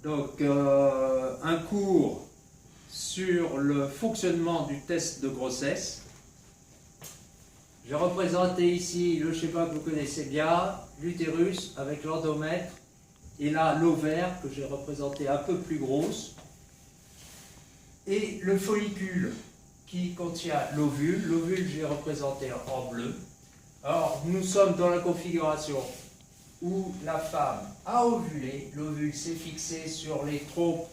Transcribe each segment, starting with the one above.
Donc, un cours sur le fonctionnement du test de grossesse. J'ai représenté ici le schéma que vous connaissez bien, l'utérus avec l'endomètre, et là l'ovaire que j'ai représenté un peu plus grosse, et le follicule qui contient l'ovule. L'ovule, j'ai représenté en bleu. Alors, nous sommes dans la configuration où la femme a ovulé, l'ovule s'est fixé sur les trompes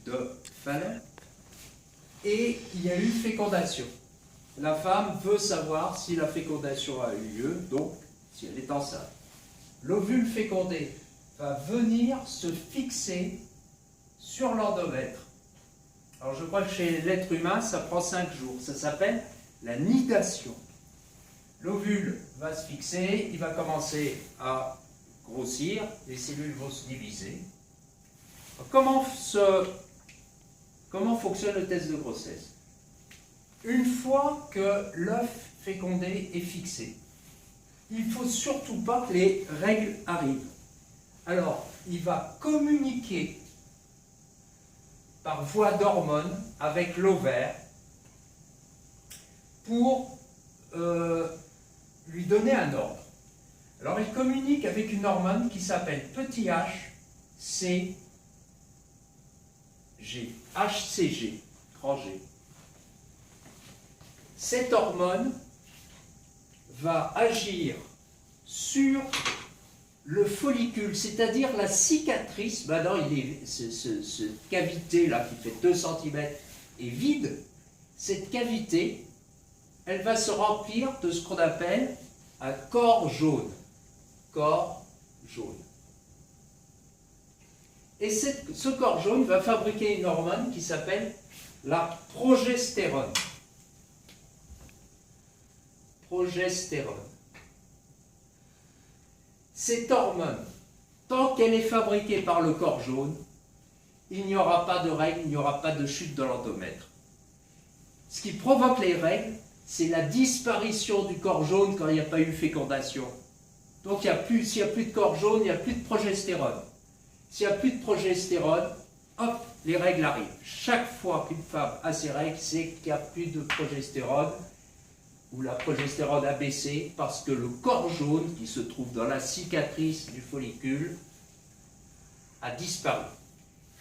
de Fallot, et il y a eu fécondation. La femme veut savoir si la fécondation a eu lieu, donc si elle est enceinte. L'ovule fécondé va venir se fixer sur l'endomètre. Alors je crois que chez l'être humain, ça prend 5 jours. Ça s'appelle la nidation. L'ovule va se fixer, il va commencer à grossir, les cellules vont se diviser. Comment fonctionne le test de grossesse? Une fois que l'œuf fécondé est fixé, il ne faut surtout pas que les règles arrivent. Alors, il va communiquer par voie d'hormones avec l'ovaire pour lui donner un ordre. Alors, il communique avec une hormone qui s'appelle petit HCG. HCG, grand G. Cette hormone va agir sur le follicule, c'est-à-dire la cicatrice. Maintenant, cette cavité-là qui fait 2 cm est vide. Cette cavité, elle va se remplir de ce qu'on appelle un corps jaune. Corps jaune. Et ce corps jaune va fabriquer une hormone qui s'appelle la progestérone. Progestérone. Cette hormone, tant qu'elle est fabriquée par le corps jaune, il n'y aura pas de règles, il n'y aura pas de chute de l'endomètre. Ce qui provoque les règles, c'est la disparition du corps jaune quand il n'y a pas eu fécondation. Donc s'il n'y a plus de corps jaune, il n'y a plus de progestérone. S'il n'y a plus de progestérone, hop, les règles arrivent. Chaque fois qu'une femme a ses règles, c'est qu'il n'y a plus de progestérone, ou la progestérone a baissé, parce que le corps jaune qui se trouve dans la cicatrice du follicule a disparu.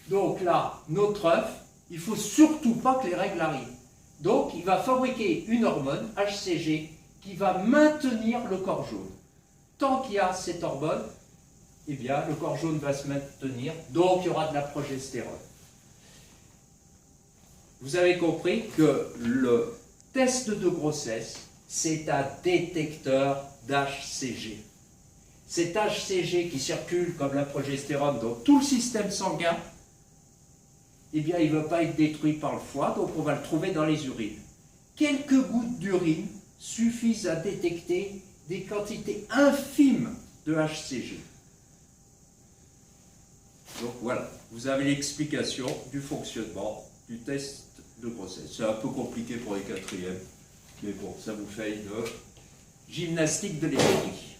Donc là, notre œuf, il ne faut surtout pas que les règles arrivent. Donc il va fabriquer une hormone, HCG, qui va maintenir le corps jaune. Tant qu'il y a cette hormone, eh bien, le corps jaune va se maintenir, donc il y aura de la progestérone. Vous avez compris que le test de grossesse, c'est un détecteur d'HCG. Cet HCG qui circule comme la progestérone dans tout le système sanguin, eh bien, il ne va pas être détruit par le foie, donc on va le trouver dans les urines. Quelques gouttes d'urine suffisent à détecter des quantités infimes de HCG. Donc voilà, vous avez l'explication du fonctionnement du test de grossesse. C'est un peu compliqué pour les quatrièmes, mais bon, ça vous fait une gymnastique de l'énergie.